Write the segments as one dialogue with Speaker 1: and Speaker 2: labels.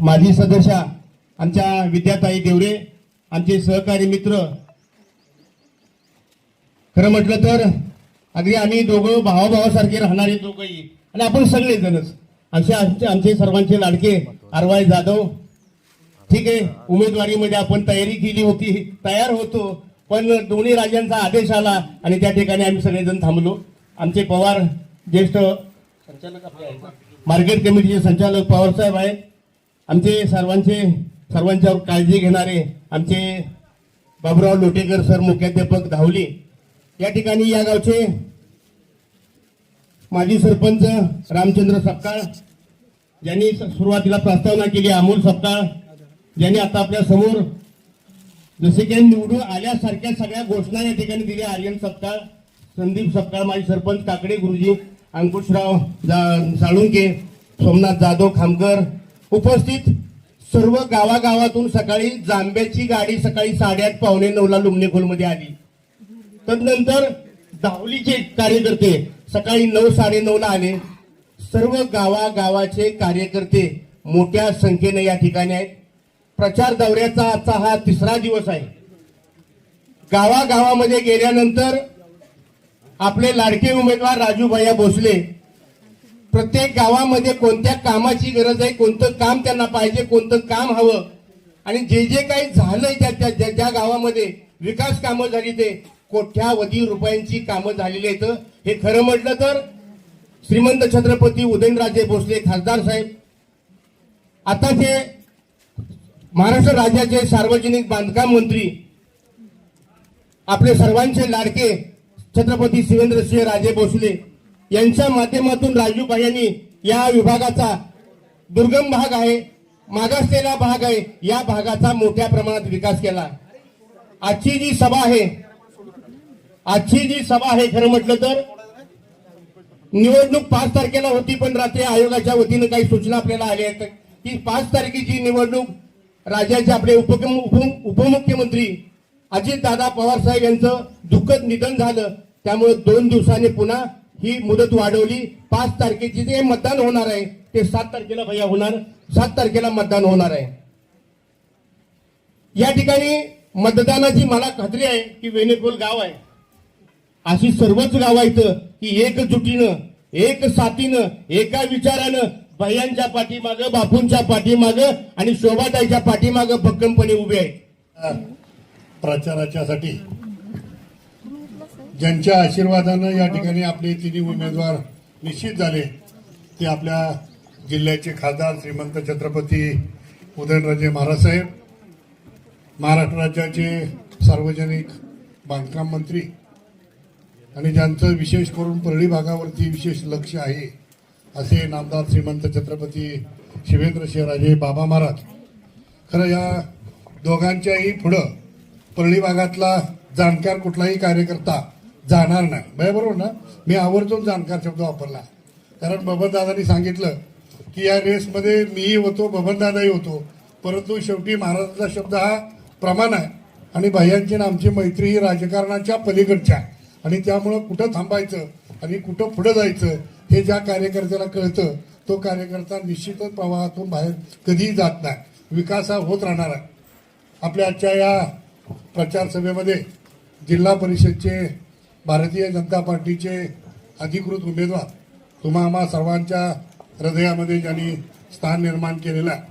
Speaker 1: माजी सदस्या आमच्या विद्याताई देवरे, आमचे सहकारी मित्र, खरं म्हटलं तर अगदी आम्ही दोघं भावाभावासारखे राहणारे दोघंही, आणि आपण सगळेजणच आमचे सर्वांचे लाडके आरवाय जाधव. ठीक आहे, उमेदवारीमध्ये आपण तयारी केली होती, तयार होतो, पण दोन्ही राज्यांचा आदेश आला आणि त्या ठिकाणी आम्ही सगळेजण थांबलो. आमचे पवार ज्येष्ठ संचालक आपले आहेत, मार्केट कमिटीचे संचालक पवार साहेब आहेत, आमचे सर्वांच्यावर काळजी घेणारे आमचे बाबुराव लोटेकर सर, मुख्याध्यापक धावली. या ठिकाणी या गावचे माजी सरपंच रामचंद्र सपकाळ, ज्यांनी सुरुवातीला प्रस्तावना केली, अमोल सपकाळ, ज्यांनी आता आपल्या समोर जसे काही निवडून आल्यासारख्या सगळ्या घोषणा या ठिकाणी दिल्या, आर्यन सपकाळ, संदीप सपकाळ, माजी सरपंच काकडे गुरुजी, अंकुशराव साळुंके, सोमनाथ जाधव खामकर, उपस्थित सर्व गावागावातून सकाळी जांभ्याची गाडी सकाळी 8:30 पावणे 9ला लुमणेखोलमध्ये आली. तदनंतर धावलीचे कार्यकर्ते सकाळी 9 9:30ला आले. सर्व गावागावाचे कार्यकर्ते मोठ्या संख्येने या ठिकाणी आहेत. प्रचार दौऱ्याचा आजचा हा 3रा दिवस आहे. गावागावामध्ये गेल्यानंतर आपले लाडके उमेदवार राजू भैया भोसले प्रत्येक गावामध्ये कोणत्या कामाची गरज आहे, कोणतं काम त्यांना पाहिजे, कोणतं काम हवं, आणि जे जे काही झालंय ज्या गावामध्ये विकास कामं झाली ते कोट्यावधी रुपयांची कामं झालेली आहेत. हे खरं म्हटलं तर श्रीमंत छत्रपती उदयनराजे भोसले खासदार साहेब, आताचे महाराष्ट्र राज्याचे सार्वजनिक बांधकाम मंत्री, आपले सर्वांचे लाडके छत्रपती शिवेंद्रसिंह राजे भोसले यांच्या माध्यमातून राजूभाई यांनी या विभागाचा दुर्गम भाग आहे, मागासलेला भाग आहे, या भागाचा मोठ्या प्रमाणात विकास केला. आजची जी सभा आहे खरं म्हटलं तर निवडणूक 5 तारखेला होती, पण रात्री आयोगाच्या वतीनं काही सूचना आपल्याला आल्या आहेत की 5 तारखेची निवडणूक राज्याचे आपले उपमुख्यमंत्री अजितदादा पवार साहेब यांचं दुःखद निधन झालं, त्यामुळे 2 दिवसांनी पुन्हा ही मुदत वाढवली. 5 तारखेची जे मतदान होणार आहे ते 7 तारखेला भैया होणार, 7 तारखेला मतदान होणार आहे. या ठिकाणी मतदानाची मला खात्री आहे की वेणेकोल गाव आहे, अशी सर्वच गाव आहेत की एकजुटीनं, एक साथीनं, एका विचारानं भैयांच्या पाठीमागं, बापूंच्या पाठीमागं आणि शोभाताईच्या पाठीमागं भक्कमपणे उभे आहेत.
Speaker 2: प्रचाराच्यासाठी ज्यांच्या आशीर्वादानं या ठिकाणी आपले तिन्ही उमेदवार निश्चित झाले ते आपल्या जिल्ह्याचे खासदार श्रीमंत छत्रपती उदयनराजे महाराज साहेब, महाराष्ट्र राज्याचे सार्वजनिक बांधकाम मंत्री, आणि ज्यांचं विशेष करून परळी भागावरती विशेष लक्ष आहे असे नामदार श्रीमंत छत्रपती शिवेंद्रसिंहराजे बाबा महाराज. खरं या दोघांच्याही पुढं परळी भागातला जाणकार कुठलाही कार्यकर्ता जाणार नाही. बरोबर ना? मी आवर्जून जाणकार शब्द वापरला, कारण बबनदादांनी सांगितलं की या रेसमध्ये मीही होतो, बबनदादाही होतो, परंतु शेवटी महाराजांचा शब्द हा प्रमाण आहे, आणि भैयांची आणि आमची मैत्री ही राजकारणाच्या पलीकडच्या, आणि त्यामुळं कुठं थांबायचं आणि कुठं पुढं जायचं हे ज्या कार्यकर्त्याला कळतं तो कार्यकर्ता निश्चितच प्रवाहातून बाहेर कधीही जात नाही. विकास हा होत राहणार आहे. आपल्या आजच्या या प्रचार सभेमध्ये जिल्हा परिषदचे भारतीय जनता पार्टीचे अधिकृत उमेदवार, तुम्हा आम्हा सर्वांच्या हृदयामध्ये ज्यांनी स्थान निर्माण केलेलं आहे,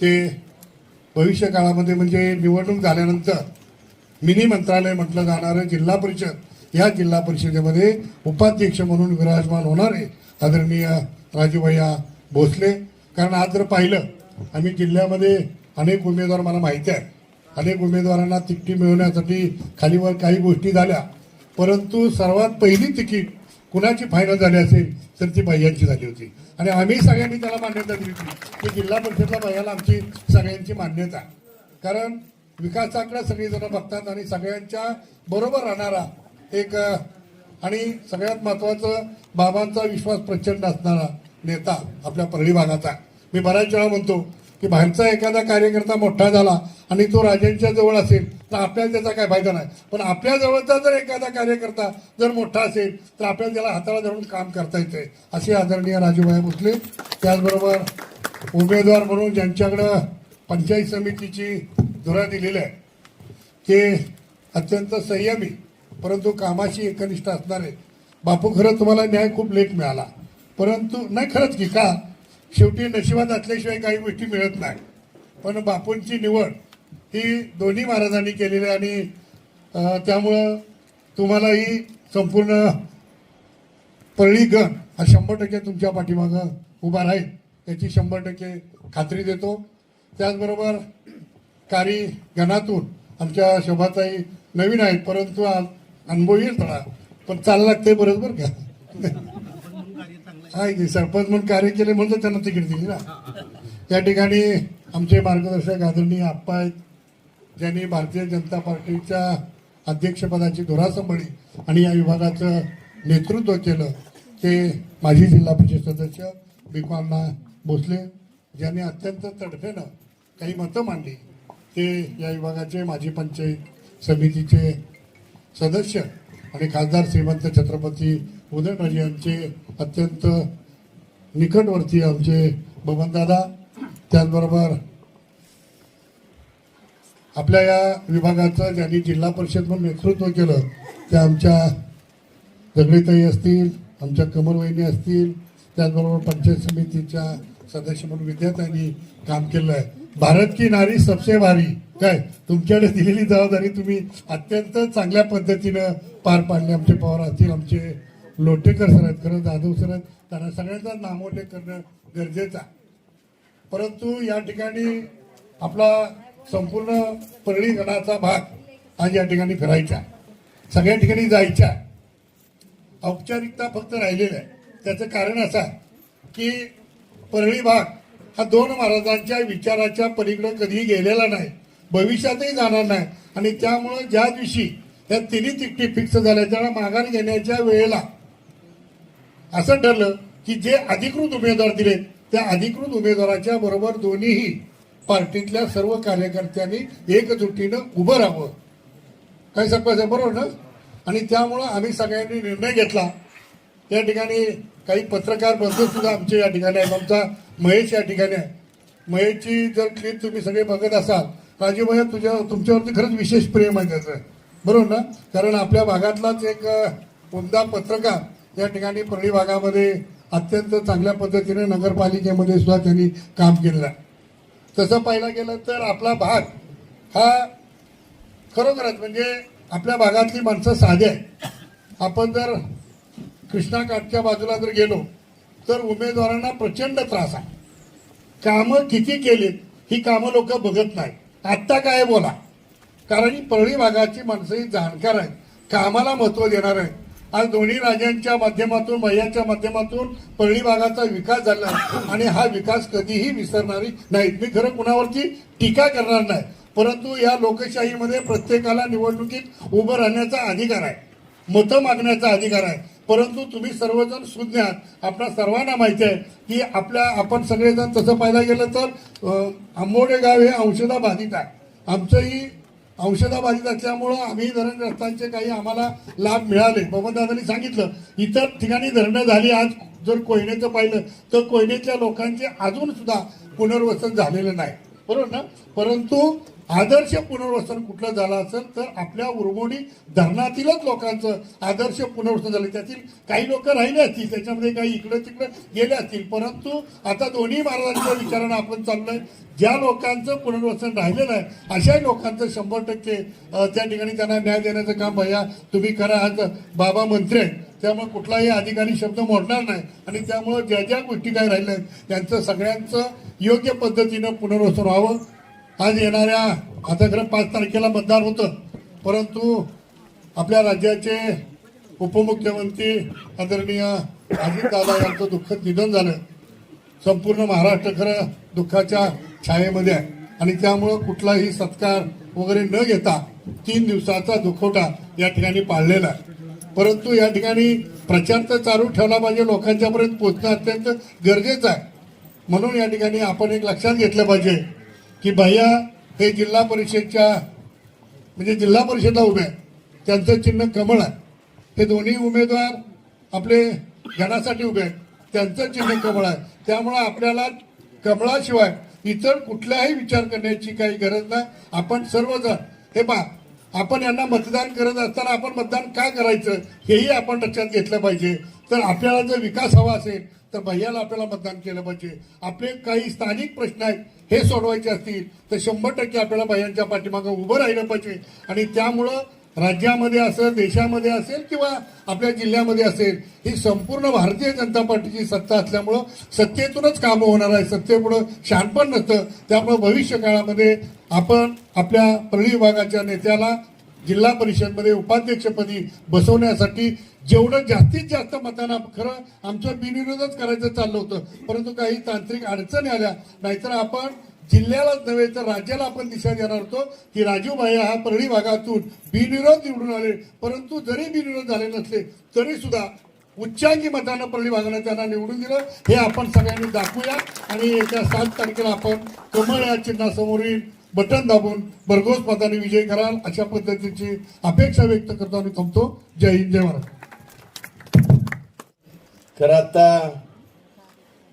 Speaker 2: ते भविष्य काळामध्ये म्हणजे निवडणूक झाल्यानंतर मिनी मंत्रालय म्हटलं जाणारं जिल्हा परिषद, या जिल्हा परिषदेमध्ये उपाध्यक्ष म्हणून विराजमान होणारे आदरणीय राजूभैया भोसले. कारण आज जर पाहिलं, आम्ही जिल्ह्यामध्ये अनेक उमेदवार, मला माहिती आहे अनेक उमेदवारांना तिकिटी मिळवण्यासाठी खालीवर काही गोष्टी झाल्या, परंतु सर्वात पहिली तिकीट कुणाची फायनल झाली असेल तर ती भैयांची झाली होती, आणि आम्ही सगळ्यांनी त्याला मान्यता दिली होती की जिल्हा परिषदला भैयाला आमची सगळ्यांची मान्यता, कारण विकासाकडे सगळेजण बघतात आणि सगळ्यांच्या बरोबर राहणारा एक, आणि सगळ्यात महत्वाचं बाबांचा विश्वास प्रचंड असणारा नेता आपल्या परळी भागाचा. मी बऱ्याच वेळा म्हणतो की बाहेरचा एखादा कार्यकर्ता मोठा झाला आणि तो राजांच्या जवळ असेल तर आपल्याला त्याचा काय फायदा नाही, पण आपल्या जवळचा जर एखादा कार्यकर्ता जर मोठा असेल तर आपल्याला त्याला हाताला धरून काम करता येते. असे आदरणीय राजूभाई भोसले. त्याचबरोबर उमेदवार म्हणून ज्यांच्याकडं पंचायत समितीची धुरा दिलेली आहे ते अत्यंत संयमी परंतु कामाशी एकनिष्ठ असणारे. बापू, खरं तुम्हाला न्याय खूप लेट मिळाला, परंतु नाही खरंच की का शेवटी नशिबात असल्याशिवाय काही गोष्टी मिळत नाही. पण बापूंची निवड ही दोन्ही महाराजांनी केलेली आहे आणि त्यामुळं तुम्हालाही संपूर्ण परळी गण हा 100% तुमच्या पाठीमागं उभा राहील याची 100% खात्री देतो. त्याचबरोबर कारी गणातून आमच्या शोभाताई नवीन आहेत परंतु अनुभवी थोडा पण चालला लागते बरोबर का आहे की सरपंच म्हणून कार्य केले म्हणून त्यांना तिकीट दिली ना. या ठिकाणी आमचे मार्गदर्शक आदरणीय आप्पा आहेत ज्यांनी भारतीय जनता पार्टीच्या अध्यक्षपदाची धुरा सांभाळली आणि या विभागाचं नेतृत्व केलं ते माजी जिल्हा परिषद सदस्य भिकवांना भोसले ज्यांनी अत्यंत तडफेनं काही मतं मांडली. ते या विभागाचे माजी पंचायत समितीचे सदस्य आणि खासदार श्रीमंत छत्रपती उदयनराजे यांचे अत्यंत निकटवर्ती आमचे बबनदादा. त्याचबरोबर आपल्या या विभागाचं ज्यांनी जिल्हा परिषद म्हणून नेतृत्व केलं ते आमच्या दगडेताई असतील, आमच्या कमलवहिनी असतील, त्याचबरोबर पंचायत समितीच्या सदस्य म्हणून विद्यार्थ्यांनी काम केलं आहे. भारत की नारी सबसे भारी काय तुमच्याकडे दिलेली जबाबदारी तुम्ही अत्यंत चांगल्या पद्धतीनं पार पाडली. आमचे पवार असतील, आमचे लोटेकर सर आहेत, खरं जाधव सर आहेत, त्यांना सगळ्यांचा नामोल्लेख करणं गरजेचं आहे. परंतु या ठिकाणी आपला संपूर्ण परळी गणाचा भाग आज या ठिकाणी फिरायचा, सगळ्या ठिकाणी जायच्या. औपचारिकता फक्त राहिलेल्या आहे. त्याचं कारण असं आहे की परळी भाग हा 2 महाराजांच्या विचाराच्या पलीकडे कधीही गेलेला नाही, भविष्यातही जाणार नाही. आणि त्यामुळं ज्या दिवशी या तिन्ही तिकटी फिक्स झाल्या त्याला माघार घेण्याच्या वेळेला असं ठरलं की जे अधिकृत उमेदवार दिले त्या अधिकृत उमेदवाराच्या बरोबर दोन्हीही पार्टीतल्या सर्व कार्यकर्त्यांनी एकजुटीनं उभं राहावं. काय सांगतो बरोबर ना. आणि त्यामुळं आम्ही सगळ्यांनी निर्णय घेतला. या ठिकाणी काही पत्रकार बंधू सुद्धा आमचे या ठिकाणी आहेत. आमचा महेश या ठिकाणी आहे. महेशची जर क्लिप तुम्ही सगळे बघत असाल, राजीव भैया तुमच्यावरती खरंच विशेष प्रेम आहे त्याचं, बरोबर ना. कारण आपल्या भागातलाच एक उमदा पत्रकार या ठिकाणी परळी भागामध्ये अत्यंत चांगल्या पद्धतीने नगरपालिकेमध्ये सुद्धा त्यांनी काम केलेलं आहे. तसं पाहायला गेलं तर आपला भाग हा खरोखरच म्हणजे आपल्या भागातली माणसं साधे आहे. आपण जर कृष्णाकाठच्या बाजूला जर गेलो तर उमेदवारांना प्रचंड त्रास आहे. कामं किती केलीत ही कामं लोक बघत नाही. आत्ता काय बोला, कारण ही परळी भागाची माणसं ही जाणकार आहेत, कामाला महत्त्व देणार आहे. आज दोन्ही राजांच्या माध्यमातून भैयाच्या माध्यमातून परळी भागाचा विकास झाला आणि हा विकास कधीही विसरणारी नाही. मी खरं कुणावरती टीका करणार नाही, परंतु या लोकशाहीमध्ये प्रत्येकाला निवडणुकीत उभं राहण्याचा अधिकार आहे, मतं मागण्याचा अधिकार आहे. परंतु तुम्ही सर्वजण सुज्ञ आहात. आपल्या सर्वांना माहिती आहे की आपण सगळेजण तसं पाहायला गेलं तर आंबोडे गाव हे अंशतः बाधित आहे. आमचंही अंशतः बाधित असल्यामुळं आम्ही धरणग्रस्तांचे काही आम्हाला लाभ मिळाले. बबनदादांनी सांगितलं इतर ठिकाणी धरणं झाली. आज जर कोयनेचं पाहिलं तर कोयनेच्या लोकांचे अजून सुद्धा पुनर्वसन झालेलं नाही, बरोबर ना. परंतु आदर्श पुनर्वसन कुठलं झालं असेल तर आपल्या उरमोडी धरणातीलच लोकांचं आदर्श पुनर्वसन झालं. त्यातील काही लोक राहिले असतील, त्याच्यामध्ये काही इकडं तिकडं गेले असतील, परंतु आता दोन्ही महाराजांच्या विचारानं आपण चाललोय. ज्या लोकांचं पुनर्वसन राहिलेलं आहे अशाही लोकांचं 100% त्या ठिकाणी त्यांना न्याय देण्याचं काम भैया तुम्ही करा. आज बाबा मंत्री आहेत त्यामुळे कुठलाही अधिकारी शब्द मोडणार नाही आणि त्यामुळं ज्या ज्या गोष्टी काय राहिल्या आहेत त्यांचं सगळ्यांचं योग्य पद्धतीनं पुनर्वसन व्हावं. आज येणाऱ्या आता खरं 5 तारखेला मतदान होतं, परंतु आपल्या राज्याचे उपमुख्यमंत्री आदरणीय अजितदादा यांचं दुःखद निधन झालं. संपूर्ण महाराष्ट्र खरं दुःखाच्या छायेमध्ये आहे आणि त्यामुळं कुठलाही सत्कार वगैरे न घेता 3 दिवसाचा दुखवटा या ठिकाणी पाळलेला आहे. परंतु या ठिकाणी प्रचार तर चालू ठेवला पाहिजे, लोकांच्यापर्यंत पोहोचणं अत्यंत गरजेचं आहे. म्हणून या ठिकाणी आपण एक लक्षात घेतलं पाहिजे की भैया हे जिल्हा परिषदच्या म्हणजे जिल्हा परिषदला उभे आहेत, त्यांचं चिन्ह कमळ आहे. हे दोन्ही उमेदवार आपले गणासाठी उभे आहेत, त्यांचं चिन्ह कमळ आहे. त्यामुळं आपल्याला कमळाशिवाय इतर कुठलाही विचार करण्याची काही गरज नाही. आपण सर्वजण हे आपण यांना मतदान करत असताना आपण मतदान का करायचं हेही आपण लक्षात घेतलं पाहिजे. तर आपल्याला जर विकास हवा असेल तर भैयाला आपल्याला मतदान केलं पाहिजे. आपले काही स्थानिक प्रश्न आहेत हे सोडवायचे असतील तर 100% आपल्याला भैयांच्या पाठीमागं उभं राहिलं पाहिजे. आणि त्यामुळं राज्यामध्ये असेल, देशामध्ये असेल किंवा आपल्या जिल्ह्यामध्ये असेल, ही संपूर्ण भारतीय जनता पार्टीची सत्ता असल्यामुळं सत्तेतूनच कामं होणार आहे. सत्तेपुढं शहाणपण नसतं. त्यामुळे भविष्य काळामध्ये आपण आपल्या परळी विभागाच्या नेत्याला जिल्हा परिषदमध्ये उपाध्यक्षपदी बसवण्यासाठी जेवढं जास्तीत जास्त मतांना, खरं आमचं बिनविरोधच करायचं चाललं होतं, परंतु काही तांत्रिक अडचणी आल्या. नाहीतर आपण जिल्ह्यालाच नव्हे तर राज्याला आपण दिशा देणार होतो की राजू भैया हा परळी भागातून बिनविरोध निवडून आले. परंतु जरी बिनविरोध झाले नसले तरी सुद्धा उच्चांकी मतानं परळी भागानं त्यांना निवडून दिलं. हे आपण सगळ्यांनी दाखवूया आणि येत्या 7 तारखेला आपण कमळ या चिन्हासमोरील बटन दाबून भरघोस मताने विजय कराल अशा पद्धतीची अपेक्षा व्यक्त करतो आणि थांबतो. जय हिंद, जय महाराष्ट्र.
Speaker 3: खरं आता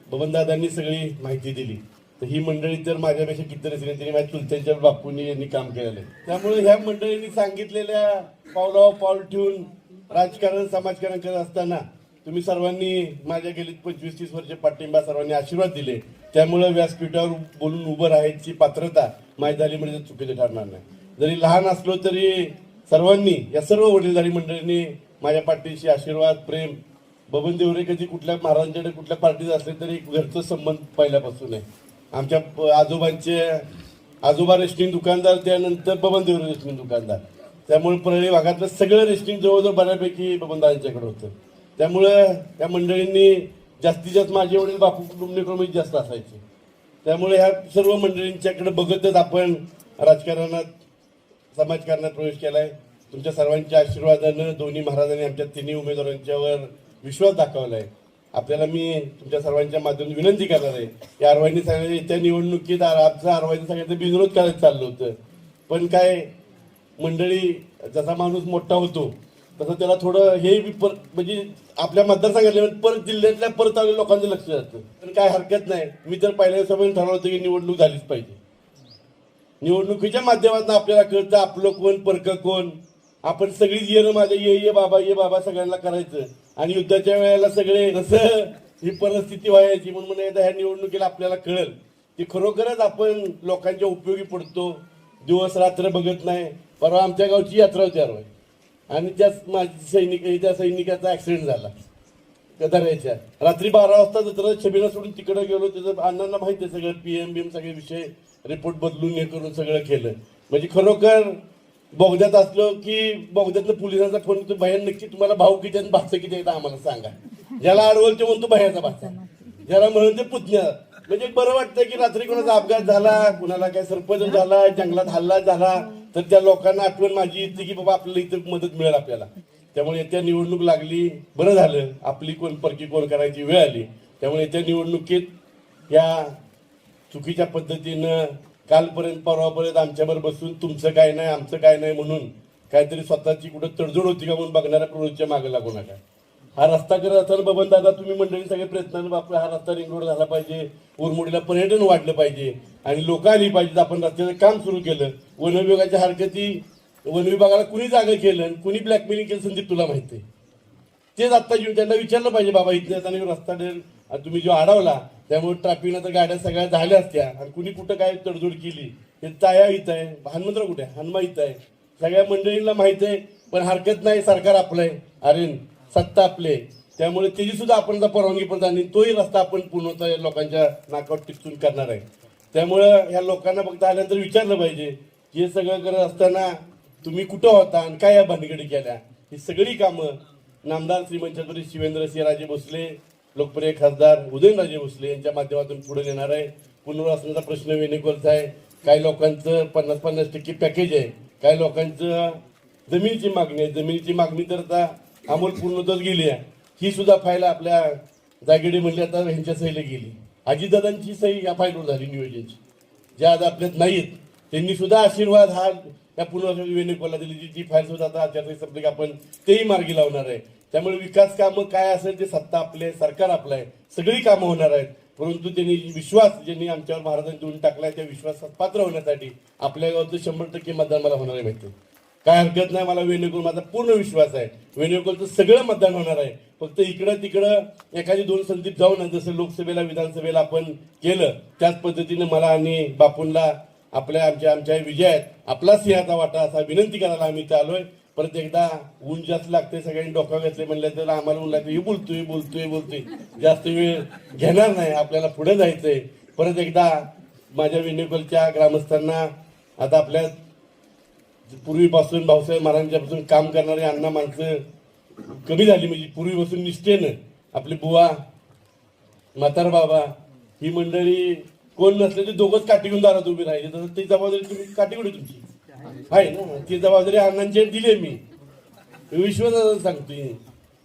Speaker 3: बबनदादांनी सगळी माहिती दिली. तर ही मंडळी तर माझ्यापेक्षा कितीतरी सगळी त्यांनी माझ्या चुलत्यांच्या बापूंनी यांनी काम केलेलं आहे. त्यामुळे ह्या मंडळींनी सांगितलेल्या पावलावर पाऊल ठेवून राजकारण समाजकारण करत असताना तुम्ही सर्वांनी माझ्या गेली 25-30 वर्ष पाठिंबा सर्वांनी आशीर्वाद दिले. त्यामुळे व्यासपीठावर बोलून उभं राहायची पात्रता माझी झाली म्हणजे चुकीचं ठरणार नाही. जरी लहान असलो तरी सर्वांनी, या सर्व वडीलधारी मंडळींनी माझ्या पाठीशी आशीर्वाद, प्रेम. बबन देवरे कधी कुठल्या महाराजांच्याकडे कुठल्या पार्टीत असले तरी घरचं संबंध पहिल्यापासून आहे. आमच्या आजोबांचे आजोबा रेशनिंग दुकानदार, त्यानंतर बबन देवरे रेशनिंग दुकानदार. त्यामुळे परळी भागातलं सगळं रेशनिंग जवळजवळ बऱ्यापैकी बबनदादांच्याकडे होतं. त्यामुळं त्या मंडळींनी जास्तीत जास्त माझे वडील बापू कुटुंबिक जास्त असायचे. त्यामुळे ह्या सर्व मंडळींच्याकडे बघतच आपण राजकारणात, समाजकारणात प्रवेश केलाय. तुमच्या सर्वांच्या आशीर्वादानं दोन्ही महाराजांनी आमच्या तिन्ही उमेदवारांच्यावर विश्वास दाखवलाय. आपल्याला मी तुमच्या सर्वांच्या माध्यमातून विनंती करणार आहे की आरवाईने सांगितलं येत्या निवडणुकीत आमचा आरवाईने सांगितलं बिनविरोध करायचं चाललं होतं. पण काय मंडळी, जसा माणूस मोठा होतो तसं त्याला थोडं हे म्हणजे आपल्या मतदारसंघातल्या परत जिल्ह्यातल्या परत आलेल्या लोकांचं लक्ष जातं. पण काय हरकत नाही. मी तर पहिल्या दिवसापासून ठरवलं होतं की निवडणूक झालीच पाहिजे. निवडणुकीच्या माध्यमातून आपल्याला कळतं आपलं कोण, परकं कोण. आपण सगळीच येणं माझ्या ये बाबा सगळ्यांना करायचं आणि युद्धाच्या वेळेला सगळे जसं ही परिस्थिती व्हायची म्हणून एकदा ह्या निवडणुकीला आपल्याला कळेल की खरोखरच आपण लोकांच्या उपयोगी पडतो. दिवस रात्र बघत नाही. परवा आमच्या गावची यात्रा होती आरवाई आणि त्या सैनिकाचा ऍक्सिडेंट झाला त्या दर्याच्या. रात्री 12 वाजता जत्रा छबिना सोडून तिकडे गेलो. त्याचं अण्णांना माहिती आहे सगळं, PM सगळे विषय रिपोर्ट बदलून हे करून सगळं केलं. म्हणजे खरोखर बोगद्यात असलो की बोगद्यातलं पोलिसांचा फोन येतो, भैया नक्की तुम्हाला भाऊ किती आणि भाचं किती एकदा आम्हाला सांगा. ज्याला अडवल ते म्हणतो भैयाचा भाचा, ज्याला म्हणून ते पुतण्या. म्हणजे बरं वाटतं की रात्री कोणाचा अपघात झाला, कुणाला काय सरपंच झाला, जंगलात हल्ला झाला तर त्या लोकांना आठवण माझी येते की बाबा आपल्याला इथं मदत मिळेल आपल्याला. त्यामुळे येत्या निवडणूक लागली, बरं झालं. आपली कोण परकी कोण करायची वेळ आली. त्यामुळे येत्या निवडणुकीत या चुकीच्या पद्धतीनं कालपर्यंत परवापर्यंत आमच्याबरोबर बसून तुमचं काय नाही आमचं काय नाही म्हणून काहीतरी स्वतःची कुठं तडजोड होती का म्हणून बघणाऱ्या प्रवृत्तीच्या मागे लागू नका. हा रस्ता करत असताना बबन दादा तुम्ही मंडळी सगळे प्रयत्नाने बापरे हा रस्ता रिंग रोड झाला पाहिजे, उरमोडीला पर्यटन वाढलं पाहिजे आणि लोक आली पाहिजेत. आपण रस्त्याचं काम सुरू केलं. वन विभागाच्या हरकती, वन विभागाला कुणी जागा केलं आणि कुणी ब्लॅकमेलिंग केलं संदीप तुला माहिती आहे. तेच आत्ता येऊन त्यांना विचारलं पाहिजे बाबा इथं येताना रस्ता तुम्ही जो अडवला त्यामुळे ट्रॅफिकनं तर गाड्या सगळ्या झाल्या असत्या आणि कुणी कुठं काय तडजोड केली. हे ताया इथं आहे, हनुमंतराव कुठे आहे, हनुमा इथं आहे, सगळ्या मंडळींना माहित आहे. पण हरकत नाही, सरकार आपलं आहे, अरे सत्ता आपले. त्यामुळे त्याची सुद्धा आपण परवानगी पडत आणि तोही रस्ता आपण पूर्णतः लोकांच्या नाकावर टिकून करणार आहे. त्यामुळं ह्या लोकांना फक्त आल्यानंतर विचारलं पाहिजे की हे सगळं करत असताना तुम्ही कुठं होता आणि काय या भानगडी केल्या. ही सगळी कामं नामदार श्रीमंत छत्रपती शिवेंद्रसिंहराजे भोसले, लोकप्रिय खासदार उदयनराजे भोसले यांच्या माध्यमातून पुढे नेणार आहे. पुनर्वसनाचा प्रश्न वेणुगोलचा आहे. काही लोकांचं 50-50% पॅकेज आहे. काही लोकांचं जमिनीची मागणी आहे. जमिनीची मागणी तर आता अमोल पूर्णतच गेली आहे. ही सुद्धा फाईल आपल्या जागेडे म्हणली आता ह्यांच्या सहीला गेली. अजितदादांची सही या फाईलवर झाली नियोजनची. ज्या आज आपल्यात नाहीत त्यांनी सुद्धा आशीर्वाद हा या पुनर्वसन वेणुगोलला दिली. जी फाईल सुद्धा आता आचारसंहिता संपली की आपण तेही मार्गी लावणार आहे. त्यामुळे विकास कामं काय असेल ते सत्ता आपले, सरकार आपलं आहे, सगळी कामं होणार आहेत. परंतु त्यांनी विश्वास ज्यांनी आमच्यावर महाराजांनी देऊन टाकलाय त्या विश्वासात पात्र होण्यासाठी आपल्या गावाचं 100% मतदान मला होणार आहे माहिती आहे. काय हरकत नाही, मला वेणुगोपाल माझा पूर्ण विश्वास आहे. वेणुगोपालचं सगळं मतदान होणार आहे. फक्त इकडं तिकडं एखादी 2 संधीत जाऊन जसं लोकसभेला विधानसभेला आपण केलं त्याच पद्धतीने मला आणि बापूंना आमच्या विजयात आपला सिंहाचा वाटा असा विनंती करायला आम्ही इथे आलोय. परत एकदा ऊन जास्त लागते, सगळ्यांनी डोका घेतले म्हणलं तर आम्हाला ऊन लागते, हे बोलतोय जास्त वेळ घेणार नाही, आपल्याला पुढे जायचंय. परत एकदा माझ्या वेणुगोपालच्या ग्रामस्थांना आता आपल्या पूर्वीपासून भाऊसाहेब महाराजांच्यापासून काम करणारे अण्णा माणसं कमी झाली, म्हणजे पूर्वीपासून निष्ठेनं आपली बुवा म्हातार बाबा ही मंडळी कोण नसले ते दोघंच काठी घेऊन दारात उभी राहिली, तर ती जबाबदारी तुम्ही काठी कुठे तुमची आहे ना, ती जबाबदारी अण्णांची दिली मी विश्वासानं सांगतोय.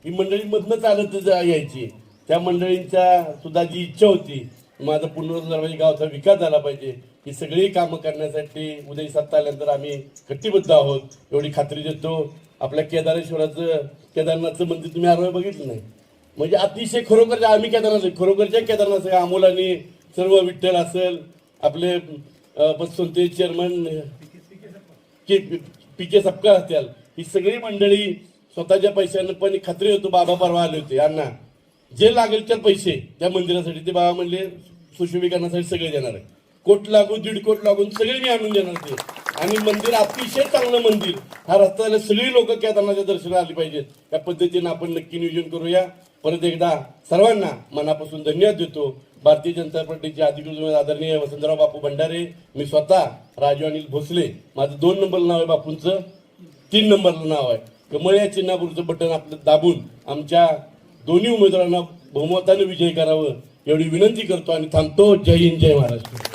Speaker 3: ही मंडळी मधनं चालत यायची, त्या मंडळींच्या सुद्धा जी इच्छा होती माझा पुनर्वसन झाला पाहिजे, गावचा विकास झाला पाहिजे, ही सगळी कामं करण्यासाठी उदय सत्ता आल्यानंतर आम्ही कटिबद्ध आहोत एवढी खात्री देतो. आपल्या केदारनाथचं मंदिर तुम्ही आरोग्य बघितलं नाही, म्हणजे अतिशय खरोखरच्या आम्ही खरोखरच्या केदारनाथ अमोलाने सर्व विठ्ठल असेल आपले पतसंस्थेचे चेअरमन पी.के. सपकाळ असतील, ही सगळी मंडळी स्वतःच्या पैशानं पण खात्री होतो. बाबा परवा आले होते, अण्णा जे लागेल त्या पैसे त्या मंदिरासाठी ते बाबा म्हणले सुशोभीकरणासाठी सगळे देणार आहे, 1 कोटी लागून 1.5 कोटी लागून सगळे मी आणून देणार ते. आणि मंदिर अतिशय चांगलं मंदिर, हा रस्त्याला सगळी लोक केदारनाथच्या दर्शनाला आली पाहिजेत. त्या पद्धतीने आपण नक्की नियोजन करूया. परत एकदा सर्वांना मनापासून धन्यवाद देतो. भारतीय जनता पार्टीचे अधिकृत आदरणीय वसंतराव बापू भंडारे, मी स्वतः राजू अनिल भोसले, माझं 2 नंबरला नाव आहे, बापूंचं 3 नंबरला नाव आहे. कमळ या चिन्हापूरचं बटन आपलं दाबून आमच्या दोन्ही उमेदवारांना बहुमताने विजयी करावं एवढी विनंती करतो आणि थांबतो. जय हिंद, जय महाराष्ट्र.